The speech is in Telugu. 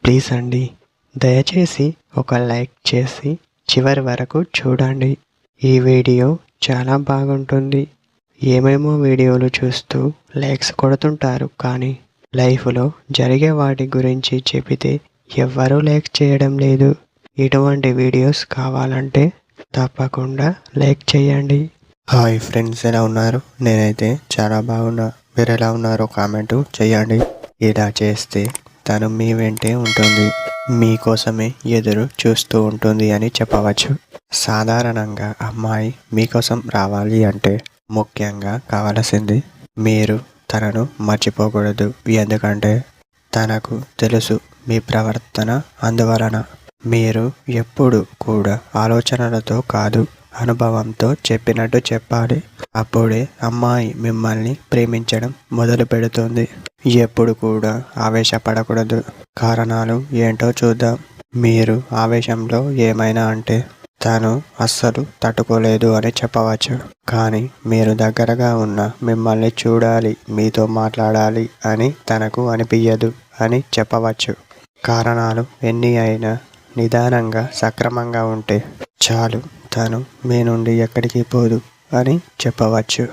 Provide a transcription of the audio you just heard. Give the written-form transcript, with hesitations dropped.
ప్లీజ్ అండి, దయచేసి ఒక లైక్ చేసి చివరి వరకు చూడండి. ఈ వీడియో చాలా బాగుంటుంది. ఏమేమో వీడియోలు చూస్తూ లైక్స్ కొడుతుంటారు, కానీ లైఫ్లో జరిగే వాటి గురించి చెబితే ఎవ్వరూ లైక్ చేయడం లేదు. ఇటువంటి వీడియోస్ కావాలంటే తప్పకుండా లైక్ చేయండి. హాయ్ ఫ్రెండ్స్, ఎలా ఉన్నారు? నేనైతే చాలా బాగున్నా. మీరు ఎలా ఉన్నారో కామెంటు చేయండి. ఇలా చేస్తే తను మీ వెంటే ఉంటుంది, మీకోసమే ఎదురు చూస్తూ ఉంటుంది అని చెప్పవచ్చు. సాధారణంగా అమ్మాయి మీకోసం రావాలి అంటే ముఖ్యంగా కావాల్సింది మీరు తనను మర్చిపోకూడదు. ఎందుకంటే తనకు తెలుసు మీ ప్రవర్తన. అందువలన మీరు ఎప్పుడు కూడా ఆలోచనలతో కాదు, అనుభవంతో చెప్పినట్టు చెప్పాలి. అప్పుడే అమ్మాయి మిమ్మల్ని ప్రేమించడం మొదలు పెడుతుంది. ఎప్పుడు కూడా ఆవేశపడకూడదు. కారణాలు ఏంటో చూద్దాం. మీరు ఆవేశంలో ఏమైనా అంటే తను అస్సలు తట్టుకోలేదు అని చెప్పవచ్చు. కానీ మీరు దగ్గరగా ఉన్న మిమ్మల్ని చూడాలి, మీతో మాట్లాడాలి అని తనకు అనిపించదు అని చెప్పవచ్చు. కారణాలు ఎన్ని అయినా నిదానంగా సక్రమంగా ఉంటే చాలు, తను మీ నుండి ఎక్కడికి పోదు అని చెప్పవచ్చు.